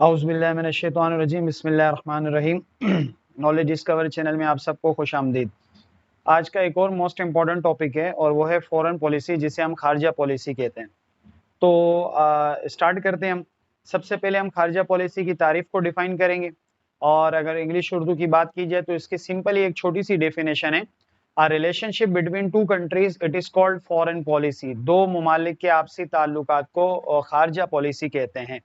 औज़ुबिल्लाहिमिनश्शैतानिर्रजीम बिस्मिल्लाहिर्रहमानिर्रहीम। Knowledge discover channel में आप सबको खुश आमदीद। आज का एक और मोस्ट इम्पॉर्टेंट टॉपिक है और वो है फॉरेन पॉलिसी, जिसे हम खारजा पॉलिसी कहते हैं। तो स्टार्ट करते हैं हम। सबसे पहले हम खारजा पॉलिसी की तारीफ को डिफाइन करेंगे, और अगर इंग्लिश उर्दू की बात की जाए तो इसकी सिंपली एक छोटी सी डेफिनेशन है, a relationship between two countries it is called foreign policy. दो ममालिक के आपसी ताल्लुकात को खारजा पॉलिसी कहते हैं।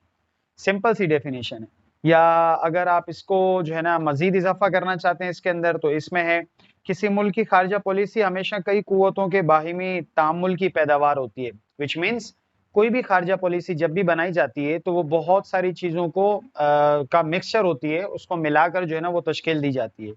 सिंपल सी डेफिनेशन है। या अगर आप इसको जो है ना मजीद इजाफा करना चाहते हैं इसके अंदर, तो इसमें है किसी मुल्क की खारजा पॉलिसी हमेशा कई कुव्वतों के बाहिमी तामुल की पैदावार होती है। विच मीन्स कोई भी खारजा पॉलिसी जब भी बनाई जाती है तो वो बहुत सारी चीजों को का मिक्सचर होती है, उसको मिलाकर जो है ना वो तश्कील दी जाती है।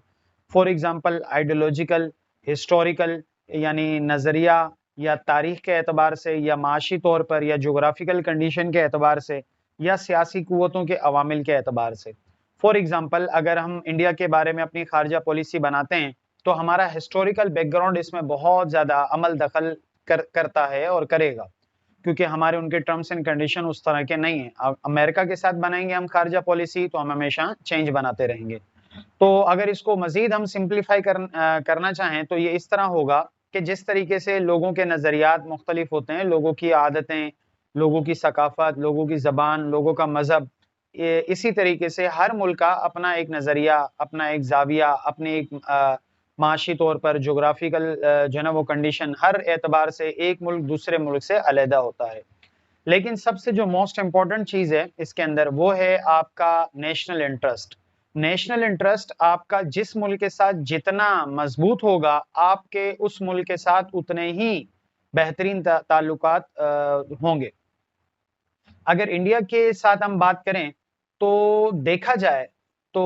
फॉर एग्जाम्पल आइडियोलॉजिकल, हिस्टोरिकल यानी नजरिया या तारीख के एतबार से, या माशी तौर पर, या जोग्राफिकल कंडीशन के एतबार से, या सियासी कुव्वतों के अवामिल के एतबार से। फॉर एग्जाम्पल अगर हम इंडिया के बारे में अपनी खारजा पॉलिसी बनाते हैं तो हमारा हिस्टोरिकल बैकग्राउंड इसमें बहुत ज्यादा अमल दखल करता है और करेगा, क्योंकि हमारे उनके टर्म्स एंड कंडीशन उस तरह के नहीं है। अमेरिका के साथ बनाएंगे हम खारजा पॉलिसी तो हम हमेशा चेंज बनाते रहेंगे। तो अगर इसको मजीद हम सिंप्लीफाई करना चाहें तो ये इस तरह होगा कि जिस तरीके से लोगों के नजरियात मुख्तलिफ होते हैं, लोगों की आदतें, लोगों की सकाफत, लोगों की जबान, लोगों का मजहब, इसी तरीके से हर मुल्क का अपना एक नजरिया, अपना एक जाविया, अपने एक माशी तौर पर जोग्राफिकल जो है ना वो कंडीशन, हर एतबार से एक मुल्क दूसरे मुल्क से अलहदा होता है। लेकिन सबसे जो मोस्ट इम्पॉर्टेंट चीज है इसके अंदर वो है आपका नेशनल इंटरेस्ट। नेशनल इंटरेस्ट आपका जिस मुल्क के साथ जितना मजबूत होगा, आपके उस मुल्क के साथ उतने ही बेहतरीन ताल्लुकात होंगे। अगर इंडिया के साथ हम बात करें तो देखा जाए तो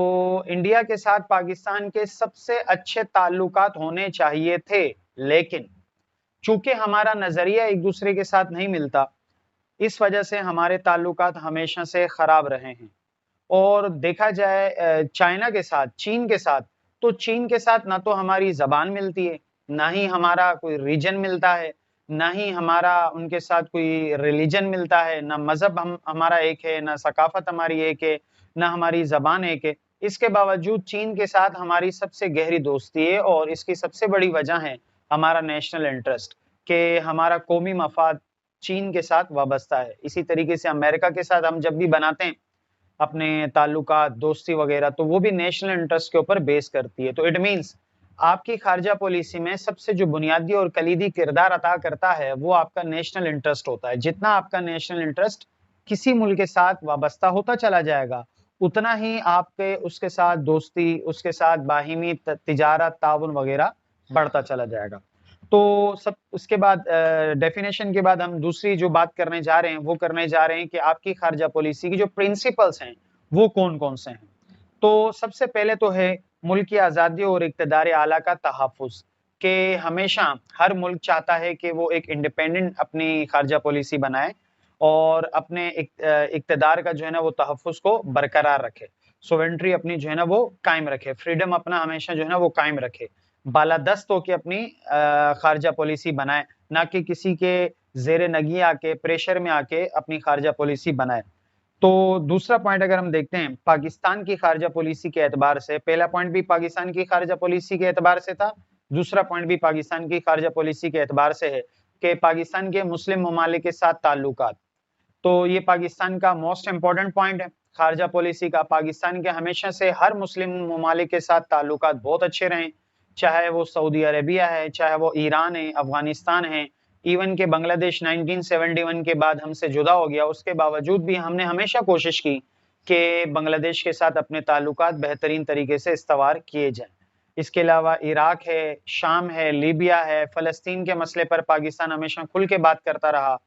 इंडिया के साथ पाकिस्तान के सबसे अच्छे ताल्लुकात होने चाहिए थे, लेकिन चूंकि हमारा नजरिया एक दूसरे के साथ नहीं मिलता, इस वजह से हमारे ताल्लुकात हमेशा से खराब रहे हैं। और देखा जाए चाइना के साथ, चीन के साथ, तो चीन के साथ ना तो हमारी जबान मिलती है, ना ही हमारा कोई रीजन मिलता है, ना ही हमारा उनके साथ कोई रिलीजन मिलता है, ना मजहब हमारा एक है, ना सकाफत हमारी एक है, ना हमारी जबान एक है। इसके बावजूद चीन के साथ हमारी सबसे गहरी दोस्ती है, और इसकी सबसे बड़ी वजह है हमारा नेशनल इंटरेस्ट, कि हमारा कौमी मफाद चीन के साथ वाबस्ता है। इसी तरीके से अमेरिका के साथ हम जब भी बनाते हैं अपने ताल्लुकात, दोस्ती वगैरह, तो वो भी नेशनल इंटरेस्ट के ऊपर बेस करती है। तो इट मीन्स आपकी खारजा पॉलिसी में सबसे जो बुनियादी और कलीदी किरदार अदा करता है वो आपका नेशनल इंटरेस्ट होता है। जितना आपका नेशनल इंटरेस्ट किसी मुल्क के साथ वाबस्ता होता चला जाएगा, उतना ही आपके उसके साथ दोस्ती, उसके साथ बाहिमी तिजारत, ताउन वगैरह बढ़ता चला जाएगा। तो सब उसके बाद डेफिनेशन के बाद हम दूसरी जो बात करने जा रहे हैं वो करने जा रहे हैं कि आपकी खारजा पॉलिसी की जो प्रिंसिपल्स हैं वो कौन कौन से हैं। तो सबसे पहले तो है मुल्क की आज़ादी और इक़्तिदार आला का तहफ़्फ़ुज़, कि हमेशा हर मुल्क चाहता है कि वो एक इंडिपेंडेंट अपनी खारजा पॉलिसी बनाए और अपने इक़्तिदार का जो है ना वो तहफ़्फ़ुज़ को बरकरार रखे, सोवेरेंटी अपनी जो है ना वो कायम रखे, फ्रीडम अपना हमेशा जो है ना वो कायम रखे, बालादस्त होके अपनी खारजा पॉलिसी बनाए, ना कि किसी के ज़ेरे नगी आके, प्रेशर में आके अपनी खारजा पॉलिसी बनाए। तो दूसरा पॉइंट अगर हम देखते हैं पाकिस्तान की खारजा पॉलिसी के एतबार से, पहला पॉइंट भी पाकिस्तान की खारजा पॉलिसी के एतबार से था, दूसरा पॉइंट भी पाकिस्तान की खारजा पॉलिसी के एतबार से है कि पाकिस्तान के मुस्लिम ममालिक के साथ ताल्लुकात। तो ये पाकिस्तान का मोस्ट इंपॉर्टेंट पॉइंट है खारजा पॉलिसी का। पाकिस्तान के हमेशा से हर मुस्लिम ममालिक के साथ ताल्लुकात बहुत अच्छे रहे, चाहे वो सऊदी अरेबिया है, चाहे वो ईरान है, अफगानिस्तान है, इवन के बांग्लादेश 1971 के बाद हमसे जुदा हो गया, उसके बावजूद भी हमने हमेशा कोशिश की कि बांग्लादेश के साथ अपने ताल्लुकात बेहतरीन तरीके से इस्तवार किए जाएं। इसके अलावा इराक है, शाम है, लीबिया है, फ़लस्तीन के मसले पर पाकिस्तान हमेशा खुल के बात करता रहा,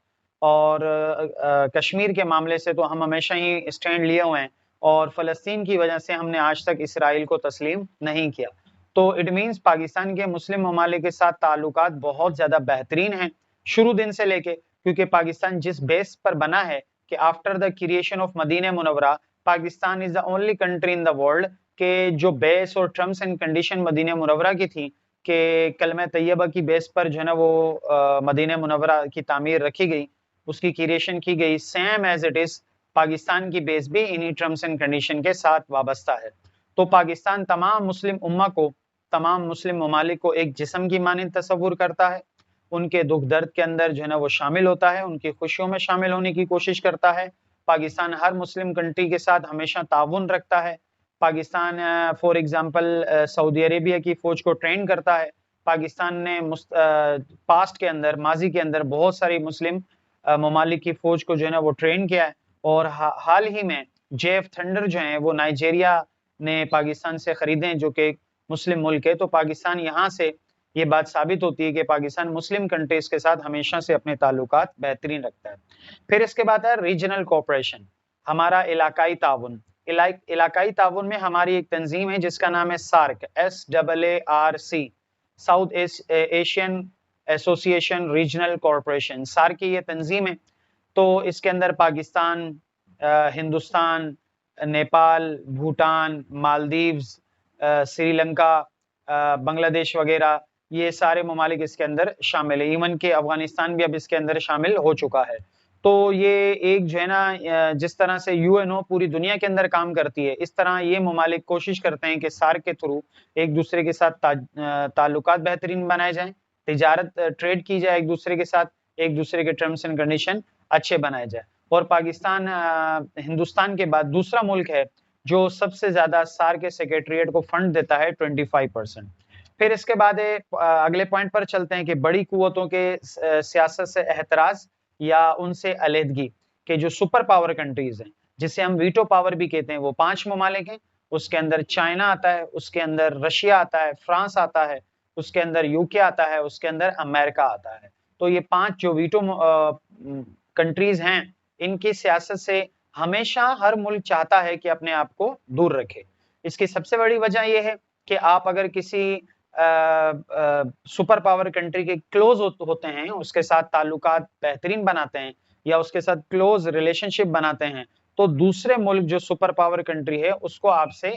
और कश्मीर के मामले से तो हम हमेशा ही स्टैंड लिए हुए हैं, और फ़लस्तीन की वजह से हमने आज तक इसराइल को तस्लीम नहीं किया। तो इट मीन्स पाकिस्तान के मुस्लिम ममालिक के साथ ताल्लुकात बहुत ज़्यादा बेहतरीन हैं शुरू दिन से लेके, क्योंकि पाकिस्तान जिस बेस पर बना है कि after the creation of Madina Munawwara Pakistan is the only country in the world, के जो बेस और terms and condition Madina Munawwara की थी कि कलमा तैयबा की बेस पर जो है ना वो मदीना मुनव्वरा की तामीर रखी गई, उसकी क्रिएशन की गई, same as it is Pakistan की बेस भी इन्हीं टर्म्स एंड कंडीशन के साथ वाबस्ता है। तो पाकिस्तान तमाम मुस्लिम उम्मा को, तमाम मुस्लिम ममालिक को एक जिस्म की मानिंद तस्वुर करता है, उनके दुख दर्द के अंदर जो है ना वो शामिल होता है, उनकी खुशियों में शामिल होने की कोशिश करता है। पाकिस्तान हर मुस्लिम कंट्री के साथ हमेशा ताउन रखता है। Pakistan for example Saudi Arabia की फौज को ट्रेन करता है। पाकिस्तान ने पास्ट के अंदर, माजी के अंदर बहुत सारी मुस्लिम ममालिक की फौज को जो है ना वो ट्रेन किया है। और हाल ही में जेएफ थंडर जो है वो नाइजीरिया ने पाकिस्तान से खरीदे हैं, जो कि मुस्लिम मुल्क है। तो पाकिस्तान यहाँ से ये बात साबित होती है कि पाकिस्तान मुस्लिम कंट्रीज के साथ हमेशा से अपने ताल्लुकात बेहतरीन रखता है। फिर इसके बाद है रीजनल कोऑपरेशन, हमारा इलाकाई ताउन। इलाकाई ताउन में हमारी एक तंजीम है जिसका नाम है SAARC, SAARC, south Asian association regional corporation. SAARC की ये तंजीम है। तो इसके अंदर पाकिस्तान, हिंदुस्तान, नेपाल, भूटान, मालदीव्स, श्रीलंका, बांग्लादेश वगैरह, ये सारे ममालिक इसके अंदर शामिल है। इवन के अफगानिस्तान भी अब इसके अंदर शामिल हो चुका है। तो ये एक जो है ना, जिस तरह से यूएनओ पूरी दुनिया के अंदर काम करती है, इस तरह ये ममालिक कोशिश करते हैं कि सार्क के थ्रू एक दूसरे के साथ ताल्लुकात बेहतरीन बनाए जाएं, तिजारत ट्रेड की जाए एक दूसरे के साथ, एक दूसरे के टर्म्स एंड कंडीशन अच्छे बनाए जाए। और पाकिस्तान हिंदुस्तान के बाद दूसरा मुल्क है जो सबसे ज्यादा सार्क के सेक्रेटरीट को फंड देता है, 25%। फिर इसके बाद अगले पॉइंट पर चलते हैं कि बड़ी कुव्वतों के सियासत से एहतराज या उनसे अलहदगी के जो सुपर पावर कंट्रीज हैं, जिसे हम वीटो पावर भी कहते हैं, वो 5 ममालिक हैं। उसके अंदर चाइना आता है, उसके अंदर रशिया आता है, फ्रांस आता है, उसके अंदर यूके आता है, उसके अंदर अमेरिका आता है। तो ये 5 जो वीटो कंट्रीज हैं, इनकी सियासत से हमेशा हर मुल्क चाहता है कि अपने आप को दूर रखे। इसकी सबसे बड़ी वजह यह है कि आप अगर किसी सुपर पावर कंट्री के क्लोज होते हैं, उसके साथ ताल्लुकात बेहतरीन बनाते हैं या उसके साथ क्लोज रिलेशनशिप बनाते हैं, तो दूसरे मुल्क जो सुपर पावर कंट्री है उसको आपसे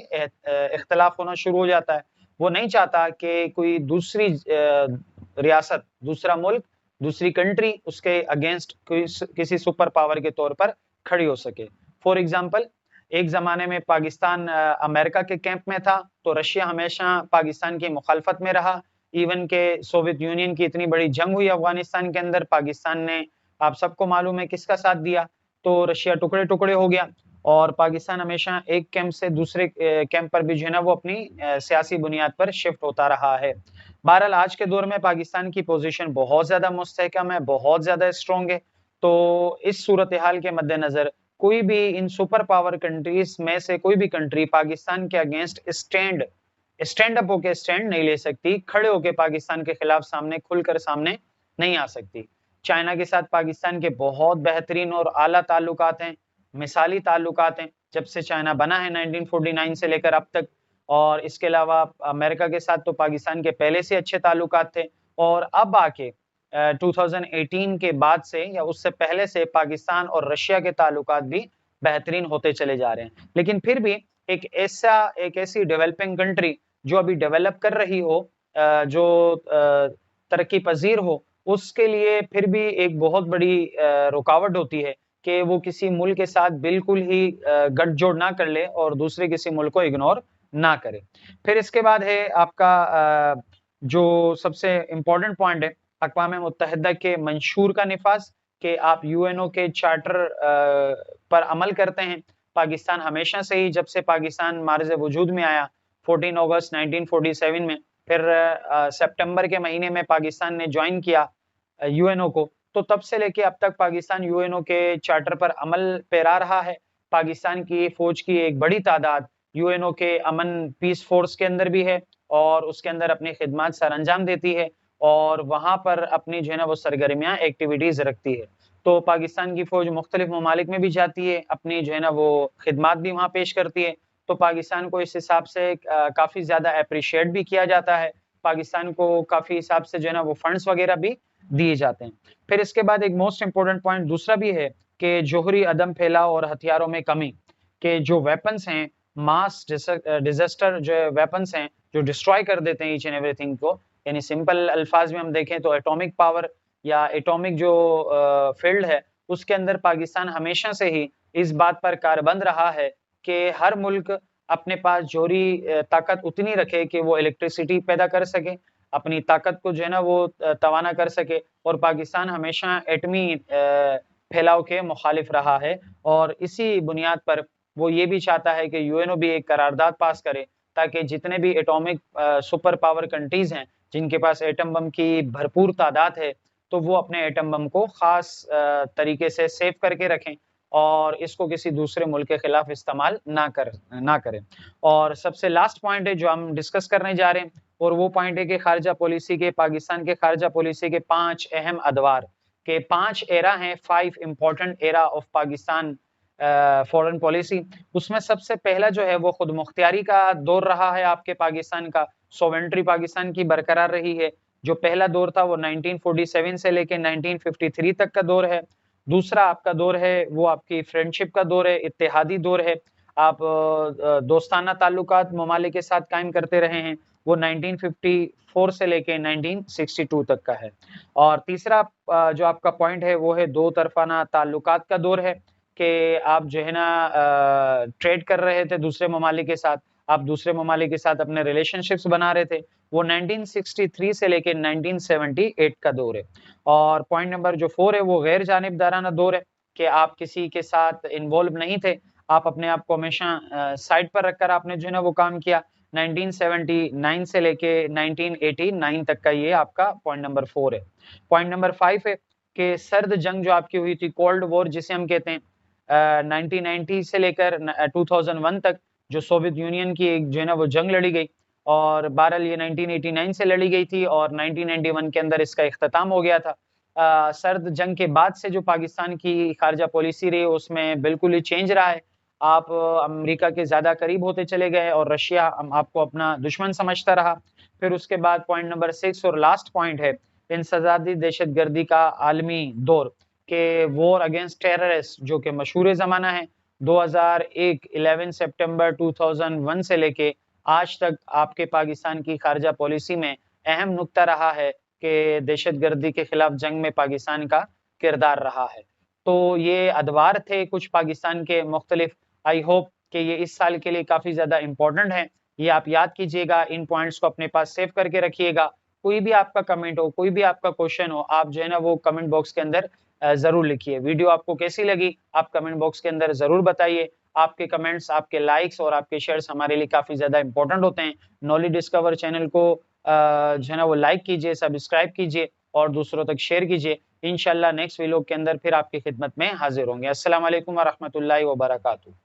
इख्तलाफ होना शुरू हो जाता है। वो नहीं चाहता कि कोई दूसरी रियासत, दूसरा मुल्क, दूसरी कंट्री उसके अगेंस्ट किसी सुपर पावर के तौर पर खड़ी हो सके। फॉर एग्जाम्पल, एक जमाने में पाकिस्तान अमेरिका के कैंप में था, तो रशिया हमेशा पाकिस्तान की मुखालफत में रहा। इवन के सोवियत यूनियन की इतनी बड़ी जंग हुई अफगानिस्तान के अंदर, पाकिस्तान ने, आप सबको मालूम है किसका साथ दिया, तो रशिया टुकड़े टुकड़े हो गया। और पाकिस्तान हमेशा एक कैंप से दूसरे कैंप पर भी जो है ना वो अपनी सियासी बुनियाद पर शिफ्ट होता रहा है। बहरहाल आज के दौर में पाकिस्तान की पोजीशन बहुत ज्यादा मुस्तहकम है, बहुत ज्यादा स्ट्रॉन्ग है। तो इस सूरत हाल के मद्देनजर कोई भी इन सुपर पावर कंट्रीज में से कोई भी कंट्री पाकिस्तान के अगेंस्ट स्टैंड अप होकर स्टैंड नहीं ले सकती, खड़े होकर पाकिस्तान के खिलाफ सामने खुलकर सामने नहीं आ सकती। चाइना के साथ पाकिस्तान के बहुत बेहतरीन और आला ताल्लुकात हैं, मिसाली ताल्लुकात हैं, जब से चाइना बना है 1949 से लेकर अब तक। और इसके अलावा अमेरिका के साथ तो पाकिस्तान के पहले से अच्छे ताल्लुकात थे, और अब आके 2018 के बाद से या उससे पहले से पाकिस्तान और रशिया के ताल्लुकात भी बेहतरीन होते चले जा रहे हैं। लेकिन फिर भी एक ऐसी डेवलपिंग कंट्री जो अभी डेवलप कर रही हो, जो तरक्की पजीर हो, उसके लिए फिर भी एक बहुत बड़ी रुकावट होती है कि वो किसी मुल्क के साथ बिल्कुल ही गठजोड़ ना कर ले और दूसरे किसी मुल्क को इग्नोर ना करे। फिर इसके बाद है आपका जो सबसे इम्पोर्टेंट पॉइंट है, अक़वाम मुत्तहिदा के मंशूर का निफाज, कि आप यूएनओ के चार्टर पर अमल करते हैं। पाकिस्तान हमेशा से ही, जब से पाकिस्तान मार्ज़ वजूद में आया 14 अगस्त 1947 में, फिर सितंबर के महीने में पाकिस्तान ने ज्वाइन किया यूएनओ को, तो तब से लेके अब तक पाकिस्तान यूएनओ के चार्टर पर अमल पैरा रहा है। पाकिस्तान की फौज की एक बड़ी तादाद यूएनओ के अमन पीस फोर्स के अंदर भी है और उसके अंदर अपनी खिदमत सर अंजाम देती है और वहां पर अपनी जो है ना वो सरगर्मियां एक्टिविटीज रखती है। तो पाकिस्तान की फौज मुख्तलिफ ममालिक में भी जाती है, अपनी जो है ना वो खिदमत भी वहां पेश करती है। तो पाकिस्तान को इस हिसाब से काफी ज्यादा अप्रिशिएट भी किया जाता है, पाकिस्तान को काफी हिसाब से जो है ना वो फंड्स वगैरह भी दिए जाते हैं। फिर इसके बाद एक मोस्ट इंपॉर्टेंट पॉइंट दूसरा भी है कि जोहरी अदम फैलाव और हथियारों में कमी, के जो वेपन्स हैं, मास डिजास्टर जो वेपन्स हैं जो डिस्ट्रॉय कर देते हैं ईच एंड एवरीथिंग को, यानी सिंपल अल्फाज में हम देखें तो एटॉमिक पावर या एटॉमिक जो फील्ड है उसके अंदर पाकिस्तान हमेशा से ही इस बात पर कारबंद रहा है कि हर मुल्क अपने पास जोहरी ताकत उतनी रखे कि वो इलेक्ट्रिसिटी पैदा कर सके, अपनी ताकत को जो है ना वो तवाना कर सके। और पाकिस्तान हमेशा एटमी फैलाव के मुखालिफ रहा है और इसी बुनियाद पर वो ये भी चाहता है कि यूएनओ भी एक करारदाद पास करे ताकि जितने भी एटॉमिक सुपर पावर कंट्रीज हैं जिनके पास एटम बम की भरपूर तादाद है, तो वो अपने एटम बम को खास तरीके से सेव करके रखें और इसको किसी दूसरे मुल्क के खिलाफ इस्तेमाल ना करें। और सबसे लास्ट पॉइंट है जो हम डिस्कस करने जा रहे हैं, और वो पॉइंट है कि खारजा पॉलिसी के, पाकिस्तान के खारजा पॉलिसी के 5 अहम अदवार के 5 एरा हैं, 5 important era of Pakistan foreign policy. उसमें सबसे पहला जो है वो खुद मुख्तियारी का दौर रहा है आपके पाकिस्तान का, सोवेंट्री पाकिस्तान की बरकरार रही है। जो पहला दौर था वो 1947 से लेकर 1953 तक का दौर है। दूसरा आपका दौर है वो आपकी फ्रेंडशिप का दौर है, इत्तेहादी दौर है, आप दोस्ताना ताल्लुकात ममालिक के साथ कायम करते रहे हैं, वो 1954 से लेके 1962 तक का है। और तीसरा जो आपका पॉइंट है वो है दो तरफाना ताल्लुकात का दौर है कि आप जो है ना ट्रेड कर रहे थे दूसरे ममालिक के साथ, आप दूसरे ममालिक के साथ अपने रिलेशनशिप्स बना रहे थे, वो 1963 से लेके 1978 का दौर है। और पॉइंट नंबर जो 4 है वो गैर जानिबदाराना दौर है कि आप किसी के साथ इन्वॉल्व नहीं थे, आप अपने आप को हमेशा साइड पर रखकर आपने जो है ना वो काम किया। 1979 से लेके 1989 तक का ये आपका पॉइंट नंबर 4 है। पॉइंट नंबर 5 है कि सर्द जंग जो आपकी हुई थी, कोल्ड वॉर जिसे हम कहते हैं, 1990 से लेकर 2001 तक जो सोवियत यूनियन की एक जो है ना वो जंग लड़ी गई, और बहरहाल ये 1989 से लड़ी गई थी और 1991 के अंदर इसका इख्तिताम हो गया था। सर्द जंग के बाद से जो पाकिस्तान की खारजा पॉलिसी रही उसमें बिल्कुल ही चेंज रहा है। आप अमेरिका के ज़्यादा करीब होते चले गए और रशिया आपको अपना दुश्मन समझता रहा। फिर उसके बाद पॉइंट नंबर 6 और लास्ट पॉइंट है इंसदादी दहशतगर्दी का आलमी दौर के वॉर अगेंस्ट टेररिस्ट जो कि मशहूर ज़माना है। 2001 11 सितंबर 2001 से लेके आज तक आपके पाकिस्तान की खारजा पॉलिसी में अहम नुक्ता रहा है कि दहशतगर्दी के खिलाफ जंग में पाकिस्तान का किरदार रहा है। तो ये अदवार थे कुछ पाकिस्तान के मुख्तलिफ। आई होप कि ये इस साल के लिए काफ़ी ज़्यादा इंपॉर्टेंट है, ये आप याद कीजिएगा, इन पॉइंट्स को अपने पास सेव करके रखिएगा। कोई भी आपका कमेंट हो, कोई भी आपका क्वेश्चन हो, आप जो है ना वो कमेंट बॉक्स के अंदर ज़रूर लिखिए। वीडियो आपको कैसी लगी आप कमेंट बॉक्स के अंदर ज़रूर बताइए। आपके कमेंट्स, आपके लाइक्स और आपके शेयर्स हमारे लिए काफ़ी ज़्यादा इंपॉर्टेंट होते हैं। नॉलेज डिस्कवर चैनल को जो है ना वो लाइक कीजिए, सब्सक्राइब कीजिए और दूसरों तक शेयर कीजिए। इंशाल्लाह नेक्स्ट वीडियो के अंदर फिर आपकी खिदमत में हाजिर होंगे। अस्सलाम वालेकुम व रहमतुल्लाहि व बरकातुहू।